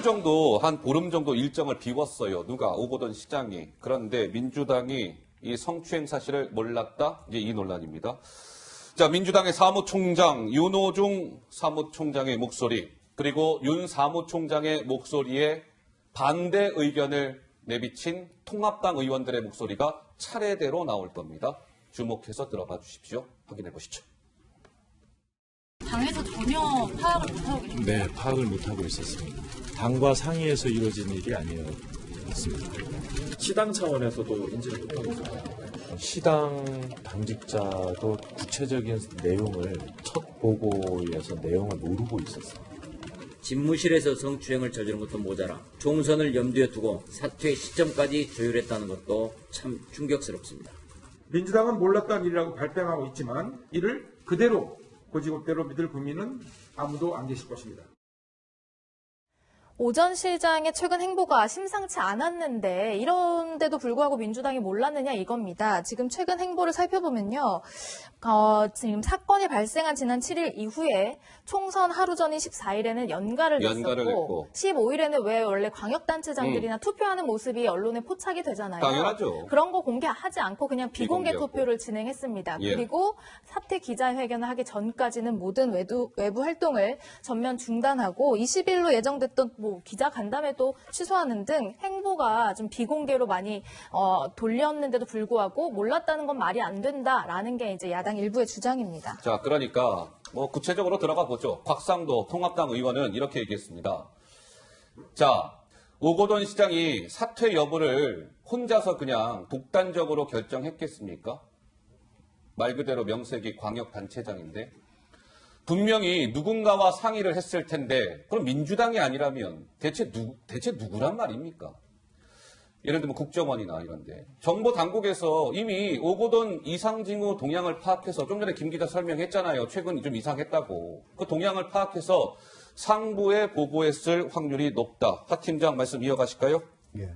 이틀 정도, 한 보름 정도 일정을 비웠어요. 누가? 오거돈 시장이. 그런데 민주당이 이 성추행 사실을 몰랐다? 이제 이 논란입니다. 자, 민주당의 사무총장, 윤호중 사무총장의 목소리, 그리고 윤 사무총장의 목소리에 반대 의견을 내비친 통합당 의원들의 목소리가 차례대로 나올 겁니다. 주목해서 들어봐 주십시오. 확인해 보시죠. 당에서 전혀 파악을 못하고 계십니까? 네, 파악을 못하고 있었습니다. 당과 상의해서 이루어진 일이 아니었습니다. 시당 차원에서도 인지를 못하고 있습니다. 시당 당직자도 구체적인 내용을 첫 보고에서 내용을 모르고 있었습니다. 집무실에서 성추행을 저지른 것도 모자라 총선을 염두에 두고 사퇴 시점까지 조율했다는 것도 참 충격스럽습니다. 민주당은 몰랐던 일이라고 발뺌하고 있지만 이를 그대로 고지고대로 믿을 국민은 아무도 안 계실 것입니다. 오 전 시장의 최근 행보가 심상치 않았는데 이런데도 불구하고 민주당이 몰랐느냐 이겁니다. 지금 최근 행보를 살펴보면요. 지금 사건이 발생한 지난 7일 이후에 총선 하루 전인 14일에는 연가를 냈고 15일에는 왜 원래 광역단체장들이나 투표하는 모습이 언론에 포착이 되잖아요. 당연하죠. 그런 거 공개하지 않고 그냥 비공개 투표를 진행했습니다. 예. 그리고 사퇴 기자회견을 하기 전까지는 모든 외부 활동을 전면 중단하고 20일로 예정됐던 기자 간담회도 취소하는 등 행보가 좀 비공개로 많이 돌렸는데도 불구하고 몰랐다는 건 말이 안 된다라는 게 이제 야당 일부의 주장입니다. 자, 그러니까 구체적으로 들어가 보죠. 곽상도 통합당 의원은 이렇게 얘기했습니다. 자, 오거돈 시장이 사퇴 여부를 혼자서 그냥 독단적으로 결정했겠습니까? 말 그대로 명색이 광역단체장인데 분명히 누군가와 상의를 했을 텐데 그럼 민주당이 아니라면 대체 누구란 말입니까? 예를 들면 국정원이나 이런데 정보 당국에서 이미 오거돈 이상징후 동향을 파악해서 좀 전에 김 기자 설명했잖아요. 최근 좀 이상했다고. 그 동향을 파악해서 상부에 보고했을 확률이 높다. 하 팀장 말씀 이어가실까요? 예.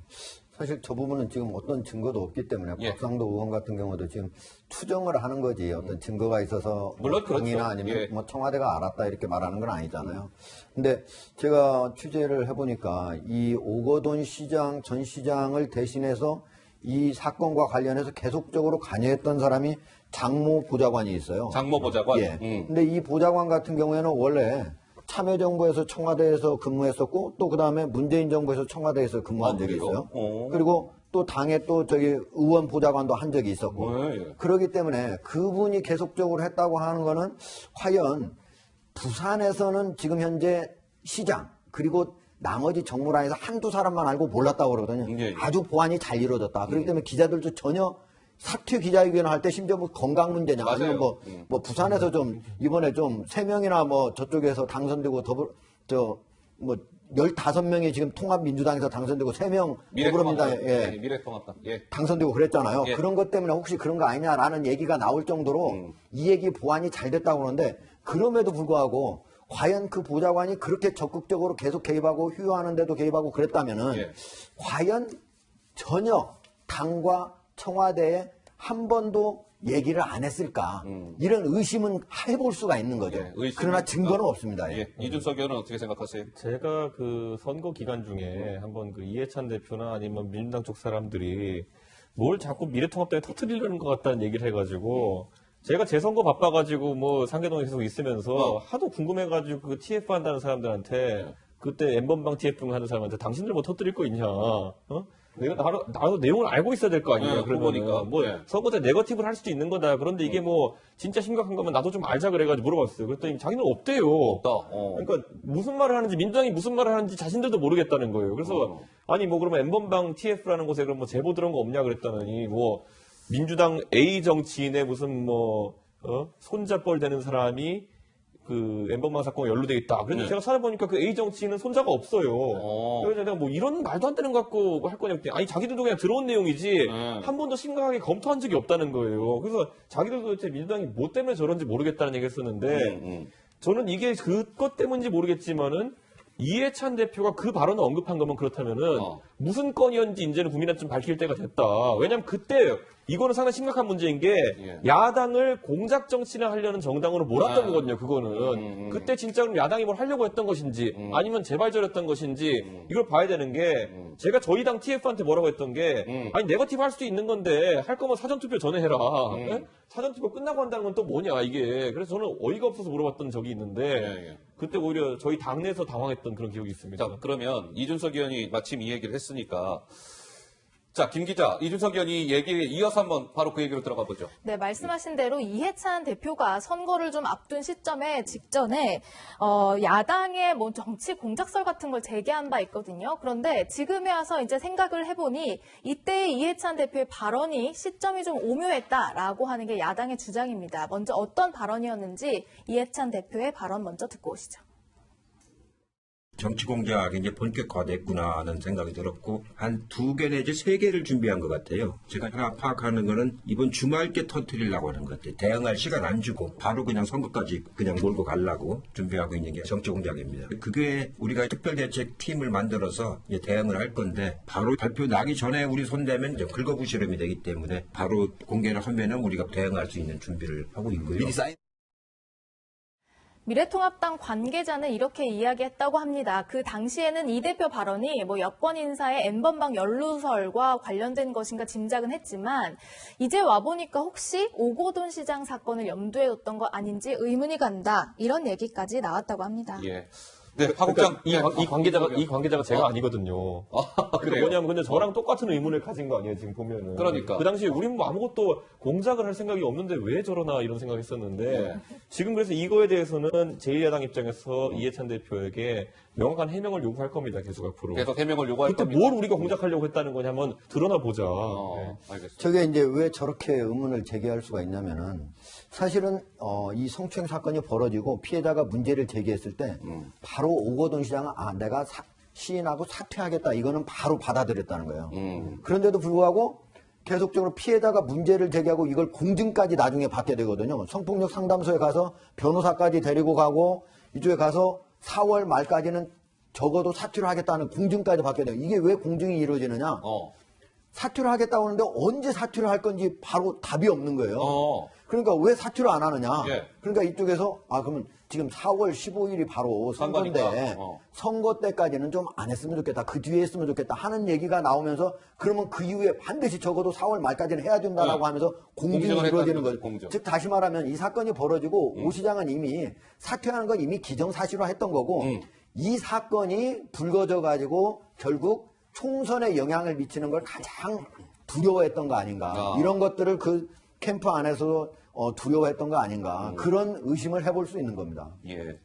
사실 저 부분은 지금 어떤 증거도 없기 때문에 예. 곽상도 의원 같은 경우도 지금 추정을 하는 거지 어떤 증거가 있어서 물론 그렇죠. 당이나 아니면 예. 청와대가 알았다 이렇게 말하는 건 아니잖아요. 근데 제가 취재를 해보니까 이 오거돈 시장 전 시장을 대신해서 이 사건과 관련해서 계속적으로 관여했던 사람이 장모 보좌관이 있어요. 장모 보좌관. 예. 근데 이 보좌관 같은 경우에는 원래 참여정부에서 청와대에서 근무했었고 또 그다음에 문재인 정부에서 청와대에서 근무한 적이 있어요. 그리고 또 당에 또 의원 보좌관도 한 적이 있었고 예. 그렇기 때문에 그분이 계속적으로 했다고 하는 거는 과연 부산에서는 지금 현재 시장 그리고 나머지 정무란에서 한두 사람만 알고 몰랐다고 그러거든요. 예. 아주 보안이 잘 이루어졌다. 그렇기 때문에 기자들도 전혀 사퇴 기자회견을 할 때 심지어 건강 문제냐 아니면 뭐 부산에서 좀 이번에 좀 3명이나 저쪽에서 당선되고 15명이 지금 통합민주당에서 당선되고 3명 더불어민주당에 미래통합당 당선되고 그랬잖아요. 예. 그런 것 때문에 혹시 그런 거 아니냐라는 얘기가 나올 정도로 이 얘기 보안이 잘 됐다고 그러는데 그럼에도 불구하고 과연 그 보좌관이 그렇게 적극적으로 계속 개입하고 휴유하는데도 개입하고 그랬다면은 예. 과연 전혀 당과 청와대에 한 번도 얘기를 안 했을까 이런 의심은 해볼 수가 있는 거죠. 예, 그러나 증거는 없습니다. 예. 이준석 의원은 어떻게 생각하세요? 제가 그 선거 기간 중에 한번 그 이해찬 대표나 아니면 민주당 쪽 사람들이 뭘 자꾸 미래통합당에 터뜨리려는 것 같다는 얘기를 해가지고 제가 제 선거 바빠가지고 상계동에 계속 있으면서 하도 궁금해가지고 그 TF 한다는 사람들한테 그때 N번방 TF 하는 사람한테 당신들 뭐 터뜨릴 거 있냐? 내가 나도 내용을 알고 있어야 될 거 아니에요. 그러니까 선거 때 네거티브를 할 수도 있는 거다. 그런데 이게 진짜 심각한 거면 나도 좀 알자 그래가지고 물어봤어요. 그랬더니 자기는 없대요. 없다. 그러니까 무슨 말을 하는지 민주당이 무슨 말을 하는지 자신들도 모르겠다는 거예요. 그래서 아니 그러면 N번방 TF라는 곳에 그럼 제보 들어온 거 없냐 그랬더니 민주당 A 정치인의 무슨 손잡벌 되는 사람이 그 N번방 사건에 연루돼 있다. 그런데 제가 찾아보니까 그 A 정치인은 손자가 없어요. 그래서 내가 이런 말도 안 되는 거 갖고 할 거냐 그랬더니 아니 자기들도 그냥 들어온 내용이지 한 번도 심각하게 검토한 적이 없다는 거예요. 그래서 자기들도 도대체 민주당이 뭐 때문에 저런지 모르겠다는 얘기 했었는데 저는 이게 그것 때문인지 모르겠지만은 이해찬 대표가 그 발언을 언급한 거면 그렇다면은 무슨 건이었는지 이제는 국민한테 좀 밝힐 때가 됐다. 왜냐면 그때 이거는 상당히 심각한 문제인 게 예. 야당을 공작 정치를 하려는 정당으로 몰았던 아. 거거든요. 그거는 그때 진짜로 야당이 뭘 하려고 했던 것인지 아니면 재발절했던 것인지 이걸 봐야 되는 게 제가 저희 당 TF한테 뭐라고 했던 게 아니 네거티브 할 수도 있는 건데 할 거면 사전투표 전에 해라. 예? 사전투표 끝나고 한다는 건 또 뭐냐 이게. 그래서 저는 어이가 없어서 물어봤던 적이 있는데 예. 그때 오히려 저희 당내에서 당황했던 그런 기억이 있습니다. 자, 그러면 이준석 의원이 마침 이 얘기를 했으니까 자, 김 기자, 이준석 의원이 얘기에 이어서 한번 바로 그 얘기로 들어가 보죠. 네, 말씀하신 대로 이해찬 대표가 선거를 좀 앞둔 시점에 직전에 야당의 뭐 정치 공작설 같은 걸 제기한 바 있거든요. 그런데 지금에 와서 이제 생각을 해보니 이때 이해찬 대표의 발언이 시점이 좀 오묘했다라고 하는 게 야당의 주장입니다. 먼저 어떤 발언이었는지 이해찬 대표의 발언 먼저 듣고 오시죠. 정치 공작이 이제 본격화됐구나 하는 생각이 들었고 한 2개 내지 3개를 준비한 것 같아요. 제가 하나 파악하는 거는 이번 주말께 터뜨리려고 하는 것 같아요. 대응할 시간 안 주고 바로 그냥 선거까지 그냥 몰고 가려고 준비하고 있는 게 정치 공작입니다. 그게 우리가 특별대책팀을 만들어서 이제 대응을 할 건데 바로 발표 나기 전에 우리 손대면 이제 긁어부시름이 되기 때문에 바로 공개를 하면은 우리가 대응할 수 있는 준비를 하고 있고요. 미래통합당 관계자는 이렇게 이야기했다고 합니다. 그 당시에는 이 대표 발언이 뭐 여권 인사의 N번방 연루설과 관련된 것인가 짐작은 했지만 이제 와보니까 혹시 오고돈 시장 사건을 염두에 뒀던 거 아닌지 의문이 간다. 이런 얘기까지 나왔다고 합니다. 예. 네, 파국장. 그러니까 이 관계자가 제가 아니거든요. 그래요? 뭐냐면 근데 저랑 똑같은 의문을 가진 거 아니에요, 지금 보면은. 그러니까. 그 당시에 우린 뭐 아무것도 공작을 할 생각이 없는데 왜 저러나 이런 생각을 했었는데 지금 그래서 이거에 대해서는 제1야당 입장에서 이해찬 대표에게 명확한 해명을 요구할 겁니다, 계속 앞으로. 계속 해명을 요구할 그때 겁니다. 뭘 우리가 공작하려고 했다는 거냐 한번 드러나 보자. 네. 알겠습니다. 저게 이제 왜 저렇게 의문을 제기할 수가 있냐면은 사실은 이 성추행 사건이 벌어지고 피해자가 문제를 제기했을 때 바로 오거돈 시장은 내가 시인하고 사퇴하겠다 이거는 바로 받아들였다는 거예요. 그런데도 불구하고 계속적으로 피해자가 문제를 제기하고 이걸 공증까지 나중에 받게 되거든요. 성폭력 상담소에 가서 변호사까지 데리고 가고 이쪽에 가서 4월 말까지는 적어도 사퇴를 하겠다는 공증까지 받게 돼요. 이게 왜 공증이 이루어지느냐? 사퇴를 하겠다고 하는데 언제 사퇴를 할 건지 바로 답이 없는 거예요. 그러니까 왜 사퇴를 안 하느냐? 예. 그러니까 이쪽에서 그러면 지금 4월 15일이 바로 선거인데 선거니까. 선거 때까지는 좀 안 했으면 좋겠다. 그 뒤에 했으면 좋겠다 하는 얘기가 나오면서 그러면 그 이후에 반드시 적어도 4월 말까지는 해야 된다라고 하면서 공증이 공증을 이루어지는 했다는 거죠. 공증. 즉 다시 말하면 이 사건이 벌어지고 오 시장은 이미 사퇴하는 건 이미 기정사실화했던 거고 이 사건이 불거져 가지고 결국 총선에 영향을 미치는 걸 가장 두려워했던 거 아닌가. 이런 것들을 그 캠프 안에서 두려워했던 거 아닌가. 그런 의심을 해볼 수 있는 겁니다. 예.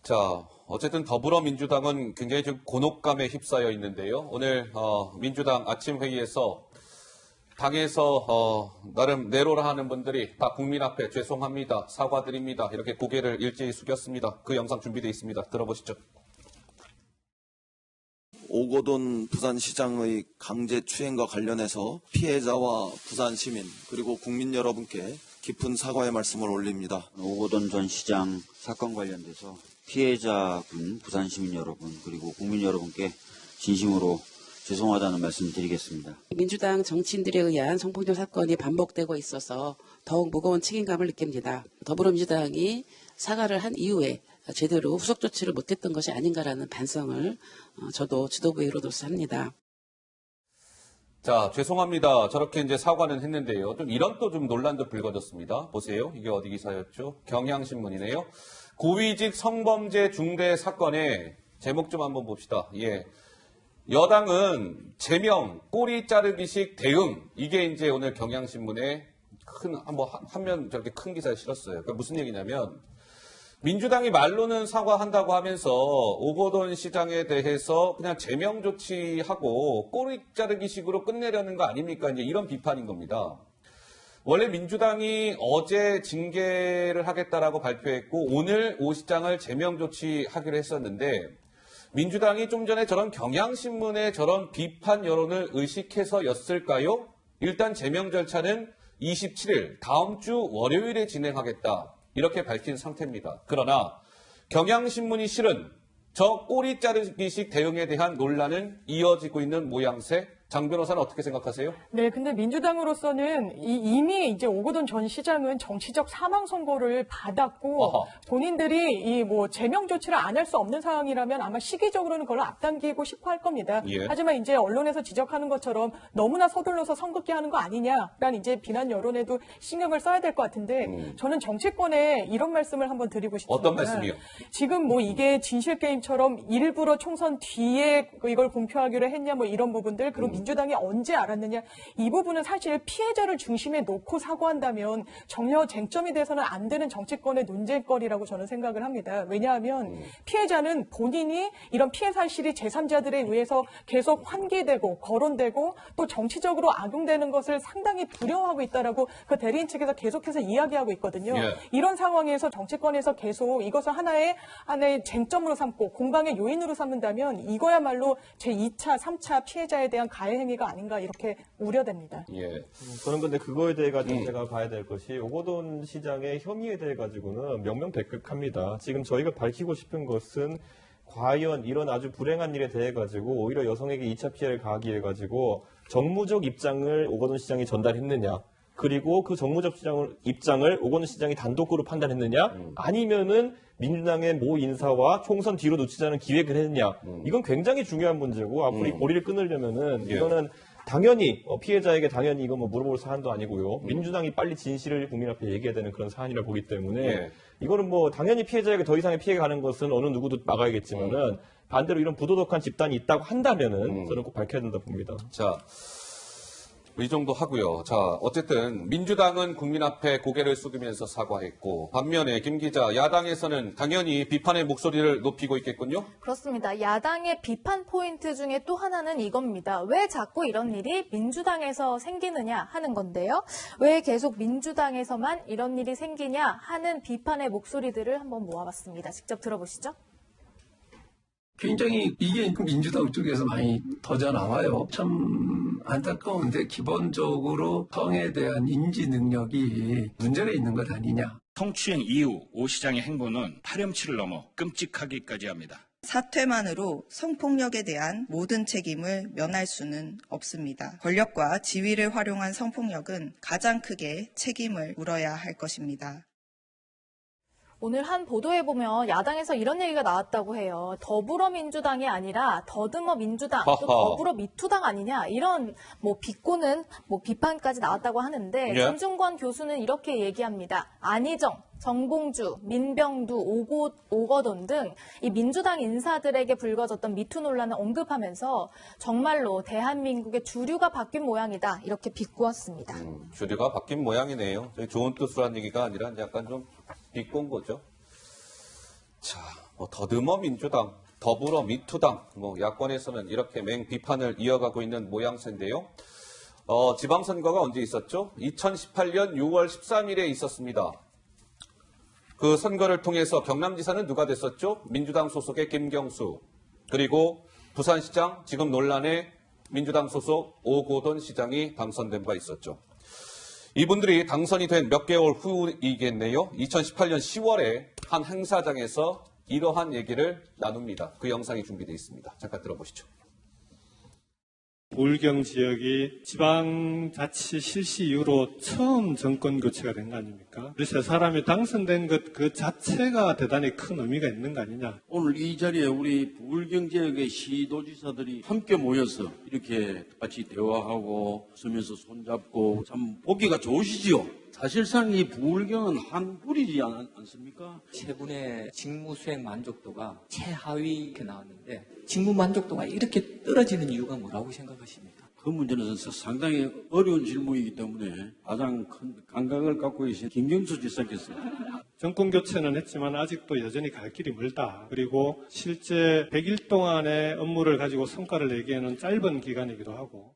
자, 어쨌든 더불어민주당은 굉장히 좀 곤혹감에 휩싸여 있는데요. 오늘 민주당 아침 회의에서 당에서 나름 내로라 하는 분들이 다 국민 앞에 죄송합니다, 사과드립니다 이렇게 고개를 일제히 숙였습니다. 그 영상 준비되어 있습니다. 들어보시죠. 오거돈 부산시장의 강제추행과 관련해서 피해자와 부산시민 그리고 국민 여러분께 깊은 사과의 말씀을 올립니다. 오거돈 전 시장 사건 관련돼서 피해자분, 부산시민 여러분 그리고 국민 여러분께 진심으로 죄송하다는 말씀 드리겠습니다. 민주당 정치인들에 의한 성폭력 사건이 반복되고 있어서 더욱 무거운 책임감을 느낍니다. 더불어민주당이 사과를 한 이후에 제대로 후속 조치를 못했던 것이 아닌가라는 반성을 저도 지도부의로서 합니다. 자, 죄송합니다. 저렇게 이제 사과는 했는데요. 좀 이런 또 좀 논란도 불거졌습니다. 보세요. 이게 어디 기사였죠? 경향신문이네요. 고위직 성범죄 중대 사건의 제목 좀 한번 봅시다. 예. 여당은 제명, 꼬리 자르기식 대응. 이게 이제 오늘 경향신문에 한 면 저렇게 큰 기사에 실었어요. 그러니까 무슨 얘기냐면 민주당이 말로는 사과한다고 하면서 오거돈 시장에 대해서 그냥 제명 조치하고 꼬리 자르기식으로 끝내려는 거 아닙니까? 이제 이런 비판인 겁니다. 원래 민주당이 어제 징계를 하겠다라고 발표했고 오늘 오 시장을 제명 조치하기로 했었는데 민주당이 좀 전에 저런 경향신문의 저런 비판 여론을 의식해서였을까요? 일단 제명 절차는 27일 다음 주 월요일에 진행하겠다. 이렇게 밝힌 상태입니다. 그러나 경향신문이 실은 저 꼬리 자르기식 대응에 대한 논란은 이어지고 있는 모양새. 장 변호사는 어떻게 생각하세요? 네, 근데 민주당으로서는 이미 이제 오거돈 전 시장은 정치적 사망 선고를 받았고 어허. 본인들이 이 뭐 제명 조치를 안 할 수 없는 상황이라면 아마 시기적으로는 그걸 앞당기고 싶어 할 겁니다. 예. 하지만 이제 언론에서 지적하는 것처럼 너무나 서둘러서 선긋기 하는 거 아니냐라는 이제 비난 여론에도 신경을 써야 될 것 같은데 저는 정치권에 이런 말씀을 한번 드리고 싶습니다. 어떤 말씀이요? 지금 뭐 이게 진실 게임처럼 일부러 총선 뒤에 이걸 공표하기로 했냐 뭐 이런 부분들 그리고 민주당이 언제 알았느냐 이 부분은 사실 피해자를 중심에 놓고 사고한다면 전혀 쟁점이 돼서는 안 되는 정치권의 논쟁거리라고 저는 생각을 합니다. 왜냐하면 피해자는 본인이 이런 피해 사실이 제3자들에 의해서 계속 환기되고 거론되고 또 정치적으로 악용되는 것을 상당히 두려워하고 있다라고 그 대리인 측에서 계속해서 이야기하고 있거든요. 예. 이런 상황에서 정치권에서 계속 이것을 하나의 쟁점으로 삼고 공방의 요인으로 삼는다면 이거야말로 제2차, 3차 피해자에 대한 가해 행위가 아닌가 이렇게 우려됩니다. 예. 저는 근데 그거에 대해 가지고 제가 봐야 될 것이 오거돈 시장의 혐의에 대해 가지고는 명명백백합니다. 지금 저희가 밝히고 싶은 것은 과연 이런 아주 불행한 일에 대해 가지고 오히려 여성에게 2차 피해를 가하기 위해 가지고 정무적 입장을 오거돈 시장이 전달했느냐. 그리고 그 정무적 입장을 오거돈 시장이 단독으로 판단했느냐. 아니면은 민주당의 모 인사와 총선 뒤로 놓치자는 기획을 했느냐. 이건 굉장히 중요한 문제고 앞으로 이 고리를 끊으려면은 예. 이거는 당연히 피해자에게 당연히 이거 뭐 물어볼 사안도 아니고요. 민주당이 빨리 진실을 국민 앞에 얘기해야 되는 그런 사안이라 보기 때문에 예. 이거는 뭐 당연히 피해자에게 더 이상의 피해가 가는 것은 어느 누구도 막아야겠지만은 반대로 이런 부도덕한 집단이 있다고 한다면은 저는 꼭 밝혀야 된다 봅니다. 자, 이 정도 하고요. 자, 어쨌든 민주당은 국민 앞에 고개를 숙이면서 사과했고 반면에 김 기자, 야당에서는 당연히 비판의 목소리를 높이고 있겠군요. 그렇습니다. 야당의 비판 포인트 중에 또 하나는 이겁니다. 왜 자꾸 이런 일이 민주당에서 생기느냐 하는 건데요. 왜 계속 민주당에서만 이런 일이 생기냐 하는 비판의 목소리들을 한번 모아봤습니다. 직접 들어보시죠. 굉장히 이게 민주당 쪽에서 많이 터져 나와요. 참 안타까운데 기본적으로 성에 대한 인지 능력이 문제가 있는 것 아니냐. 성추행 이후 오 시장의 행보는 파렴치를 넘어 끔찍하기까지 합니다. 사퇴만으로 성폭력에 대한 모든 책임을 면할 수는 없습니다. 권력과 지위를 활용한 성폭력은 가장 크게 책임을 물어야 할 것입니다. 오늘 한 보도에 보면 야당에서 이런 얘기가 나왔다고 해요. 더불어민주당이 아니라 더듬어 민주당, 또 더불어 미투당 아니냐 이런 뭐 비꼬는 비판까지 나왔다고 하는데 예. 김중권 교수는 이렇게 얘기합니다. 안희정, 정봉주, 민병두, 오거돈 등 이 민주당 인사들에게 불거졌던 미투 논란을 언급하면서 정말로 대한민국의 주류가 바뀐 모양이다 이렇게 비꼬았습니다. 주류가 바뀐 모양이네요. 좋은 뜻으로 한 얘기가 아니라 약간 좀 비꼰 거죠. 자, 더듬어 민주당, 더불어 미투당, 야권에서는 이렇게 맹 비판을 이어가고 있는 모양새인데요. 지방선거가 언제 있었죠? 2018년 6월 13일에 있었습니다. 그 선거를 통해서 경남지사는 누가 됐었죠? 민주당 소속의 김경수, 그리고 부산시장 지금 논란의 민주당 소속 오거돈 시장이 당선된 바 있었죠. 이분들이 당선이 된 몇 개월 후이겠네요. 2018년 10월에 한 행사장에서 이러한 얘기를 나눕니다. 그 영상이 준비되어 있습니다. 잠깐 들어보시죠. 부울경 지역이 지방자치 실시 이후로 처음 정권 교체가 된 거 아닙니까? 우리 세 사람이 당선된 것 그 자체가 대단히 큰 의미가 있는 거 아니냐? 오늘 이 자리에 우리 부울경 지역의 시도지사들이 함께 모여서 이렇게 같이 대화하고 웃으면서 손잡고 참 보기가 좋으시지요? 사실상 이 부울경은 한 뿌리지 않습니까? 세 분의 직무 수행 만족도가 최하위 이렇게 나왔는데 직무 만족도가 이렇게 떨어지는 이유가 뭐라고 생각하십니까? 그 문제는 상당히 어려운 질문이기 때문에 가장 큰 감각을 갖고 계신 김경수 지사께서 정권 교체는 했지만 아직도 여전히 갈 길이 멀다. 그리고 실제 100일 동안의 업무를 가지고 성과를 내기에는 짧은 기간이기도 하고.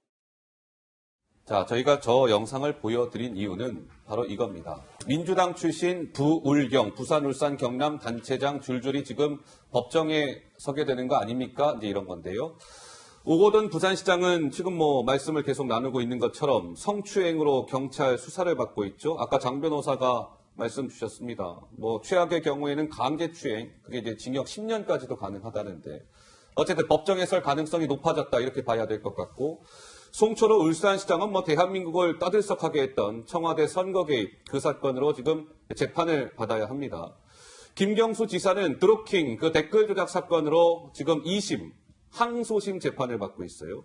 자, 저희가 저 영상을 보여드린 이유는 바로 이겁니다. 민주당 출신 부울경, 부산, 울산, 경남 단체장 줄줄이 지금 법정에 서게 되는 거 아닙니까? 이제 이런 건데요. 오거돈 부산시장은 지금 말씀을 계속 나누고 있는 것처럼 성추행으로 경찰 수사를 받고 있죠. 아까 장 변호사가 말씀 주셨습니다. 최악의 경우에는 강제추행, 그게 이제 징역 10년까지도 가능하다는데 어쨌든 법정에 설 가능성이 높아졌다 이렇게 봐야 될 것 같고 송철호 울산시장은 뭐 대한민국을 떠들썩하게 했던 청와대 선거 개입 그 사건으로 지금 재판을 받아야 합니다. 김경수 지사는 드루킹 그 댓글 조작 사건으로 지금 2심 항소심 재판을 받고 있어요.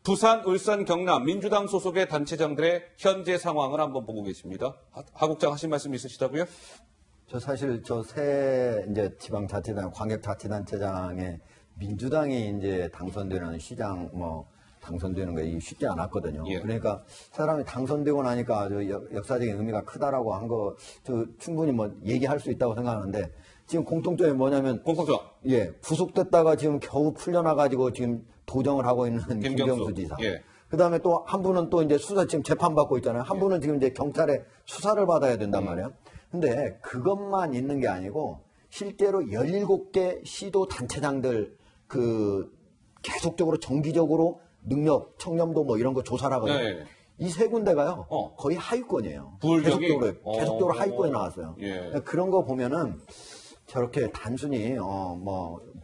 부산, 울산, 경남 민주당 소속의 단체장들의 현재 상황을 한번 보고 계십니다. 하 국장 하신 말씀 있으시다고요? 저 사실 새 이제 지방자치단, 광역자치단체장에 민주당이 이제 당선되는 시장 당선되는 게 쉽지 않았거든요. 예. 그러니까 사람이 당선되고 나니까 아주 역사적인 의미가 크다라고 한 거 충분히 얘기할 수 있다고 생각하는데 지금 공통점이 뭐냐면 구속됐다가 지금 겨우 풀려나가지고 지금 도정을 하고 있는 김경수 지사. 예. 그다음에 또 한 분은 또 이제 수사 지금 재판받고 있잖아요. 한 분은 지금 이제 경찰에 수사를 받아야 된단 말이에요. 근데 그것만 있는 게 아니고 실제로 17개 시도 단체장들 계속적으로 정기적으로 능력, 청렴도 이런 거 조사를 하거든요. 네. 이 세 군데가요. 거의 하위권이에요. 부울경이? 계속적으로 하위권에 나왔어요. 예. 그런 거 보면은 저렇게 단순히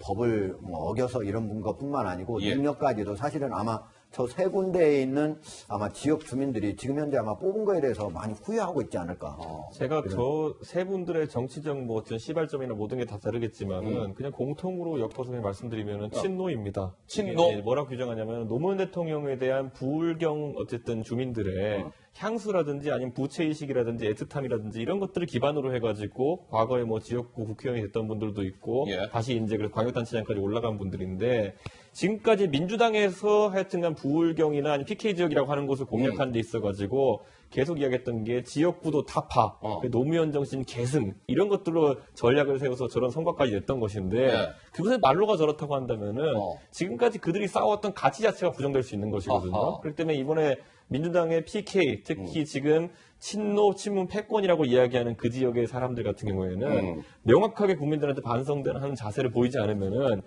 법을 어겨서 이런 것뿐만 아니고 능력까지도 사실은 아마 저 세 군데에 있는 아마 지역 주민들이 지금 현재 아마 뽑은 거에 대해서 많이 후회하고 있지 않을까. 제가 저 세 분들의 정치적 어떤 시발점이나 모든 게 다 다르겠지만은 그냥 공통으로 엮어서 말씀드리면은 친노입니다. 친노? 이게 뭐라고 규정하냐면 노무현 대통령에 대한 부울경 어쨌든 주민들의 향수라든지 아니면 부채의식이라든지 애틋함이라든지 이런 것들을 기반으로 해가지고 과거에 지역구 국회의원이 됐던 분들도 있고 다시 이제 광역단체장까지 올라간 분들인데 지금까지 민주당에서 하여튼간 부울경이나 아니면 PK 지역이라고 하는 곳을 공략하는 데 있어가지고 계속 이야기했던 게 지역구도 타파, 노무현 정신 계승 이런 것들로 전략을 세워서 저런 성과까지 냈던 것인데 그것의 말로가 저렇다고 한다면은 지금까지 그들이 싸웠던 가치 자체가 부정될 수 있는 것이거든요. 그렇기 때문에 이번에 민주당의 PK 특히 지금 친노, 친문 패권이라고 이야기하는 그 지역의 사람들 같은 경우에는 명확하게 국민들한테 반성하는 자세를 보이지 않으면은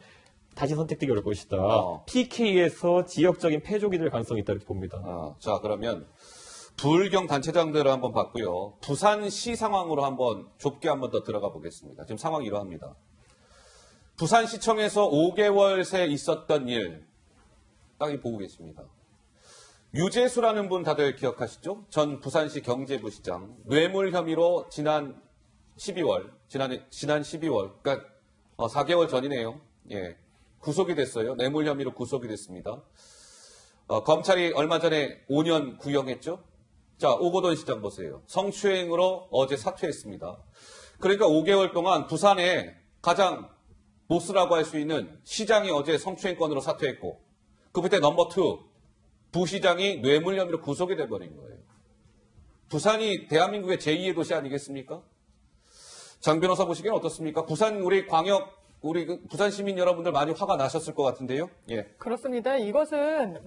다시 선택되기 어려울 것이다. PK에서 지역적인 패족이 될 가능성이 있다 이렇게 봅니다. 자, 그러면 부울경 단체장들을 한번 봤고요. 부산시 상황으로 한번 좁게 한번 더 들어가 보겠습니다. 지금 상황이 이러합니다. 부산시청에서 5개월 새 있었던 일, 딱 보고 계십니다. 유재수라는 분 다들 기억하시죠? 전 부산시 경제부 시장. 뇌물 혐의로 지난 12월, 그러니까 4개월 전이네요. 예. 구속이 됐어요. 뇌물 혐의로 구속이 됐습니다. 검찰이 얼마 전에 5년 구형했죠? 자, 오거돈 시장 보세요. 성추행으로 어제 사퇴했습니다. 그러니까 5개월 동안 부산에 가장 보스라고 할 수 있는 시장이 어제 성추행건으로 사퇴했고, 그 밑에 넘버 2, 부시장이 뇌물 혐의로 구속이 돼버린 거예요. 부산이 대한민국의 제2의 도시 아니겠습니까? 장 변호사 보시기엔 어떻습니까? 부산 우리 부산 시민 여러분들 많이 화가 나셨을 것 같은데요. 예. 그렇습니다. 이것은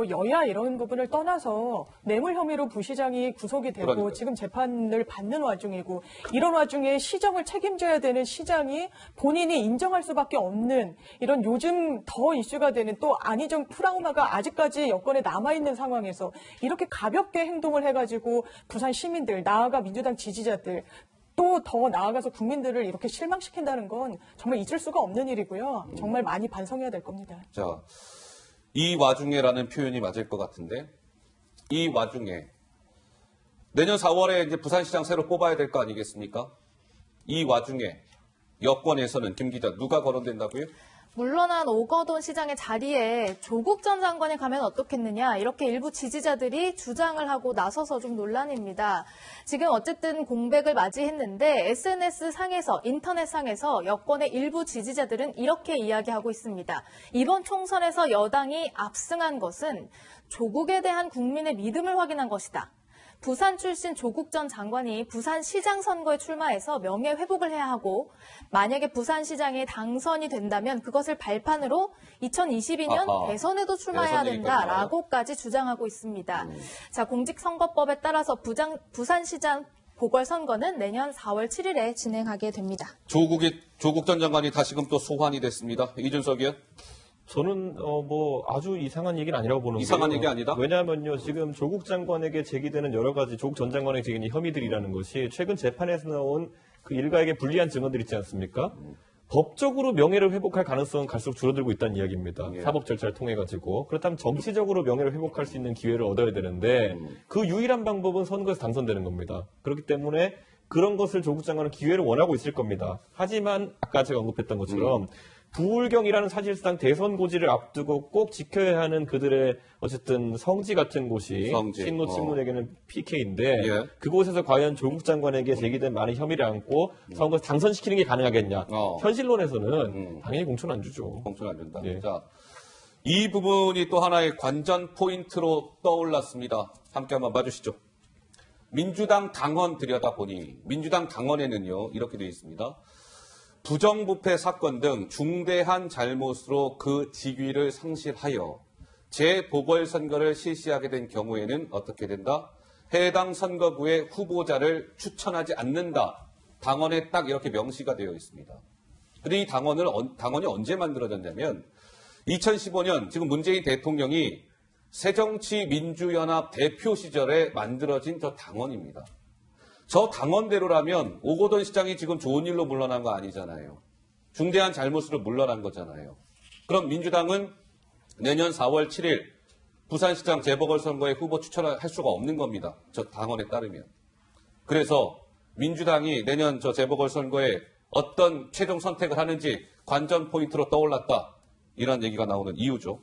여야 이런 부분을 떠나서 뇌물 혐의로 부시장이 구속이 되고 그러니까요. 지금 재판을 받는 와중이고 이런 와중에 시정을 책임져야 되는 시장이 본인이 인정할 수밖에 없는 이런 요즘 더 이슈가 되는 또 안희정 트라우마가 아직까지 여권에 남아있는 상황에서 이렇게 가볍게 행동을 해가지고 부산 시민들 나아가 민주당 지지자들 또 더 나아가서 국민들을 이렇게 실망시킨다는 건 정말 있을 수가 없는 일이고요. 정말 많이 반성해야 될 겁니다. 자, 이 와중에라는 표현이 맞을 것 같은데, 이 와중에 내년 4월에 이제 부산시장 새로 뽑아야 될 거 아니겠습니까? 이 와중에 여권에서는 김 기자 누가 거론된다고요? 물러난 오거돈 시장의 자리에 조국 전 장관이 가면 어떻겠느냐 이렇게 일부 지지자들이 주장을 하고 나서서 좀 논란입니다. 지금 어쨌든 공백을 맞이했는데 SNS 상에서 인터넷 상에서 여권의 일부 지지자들은 이렇게 이야기하고 있습니다. 이번 총선에서 여당이 압승한 것은 조국에 대한 국민의 믿음을 확인한 것이다. 부산 출신 조국 전 장관이 부산시장 선거에 출마해서 명예회복을 해야 하고 만약에 부산시장이 당선이 된다면 그것을 발판으로 2022년 대선에도 출마해야 된다라고까지 주장하고 있습니다. 자, 공직선거법에 따라서 부산시장 보궐선거는 내년 4월 7일에 진행하게 됩니다. 조국 전 장관이 다시금 또 소환이 됐습니다. 이준석이요? 저는 아주 이상한 얘기는 아니라고 보는 거예요. 이상한 얘기 아니다? 왜냐하면요, 지금 조국 장관에게 제기되는 여러 가지 조국 전 장관에게 제기되는 혐의들이라는 것이 최근 재판에서 나온 그 일가에게 불리한 증언들 있지 않습니까? 법적으로 명예를 회복할 가능성은 갈수록 줄어들고 있다는 이야기입니다. 사법 절차를 통해 가지고. 그렇다면 정치적으로 명예를 회복할 수 있는 기회를 얻어야 되는데 그 유일한 방법은 선거에서 당선되는 겁니다. 그렇기 때문에 그런 것을 조국 장관은 기회를 원하고 있을 겁니다. 하지만 아까 제가 언급했던 것처럼 부울경이라는 사실상 대선 고지를 앞두고 꼭 지켜야 하는 그들의 어쨌든 성지 같은 곳이 친노 친문에게는 PK인데 그곳에서 과연 조국 장관에게 제기된 많은 혐의를 안고 선거에서 당선시키는 게 가능하겠냐. 현실론에서는 당연히 공천 안 주죠. 공천 안 준다. 자, 이 부분이 또 하나의 관전 포인트로 떠올랐습니다. 함께 한번 봐주시죠. 민주당 당원 들여다보니 민주당 당원에는요 이렇게 되어 있습니다. 부정부패 사건 등 중대한 잘못으로 그 직위를 상실하여 재보궐선거를 실시하게 된 경우에는 어떻게 된다? 해당 선거구의 후보자를 추천하지 않는다. 당원에 딱 이렇게 명시가 되어 있습니다. 근데 이 당원이 언제 만들어졌냐면 2015년 지금 문재인 대통령이 새정치민주연합 대표 시절에 만들어진 저 당원입니다. 저 당원대로라면 오거돈 시장이 지금 좋은 일로 물러난 거 아니잖아요. 중대한 잘못으로 물러난 거잖아요. 그럼 민주당은 내년 4월 7일 부산시장 재보궐선거에 후보 추천을 할 수가 없는 겁니다. 저 당원에 따르면. 그래서 민주당이 내년 저 재보궐선거에 어떤 최종 선택을 하는지 관전 포인트로 떠올랐다. 이런 얘기가 나오는 이유죠.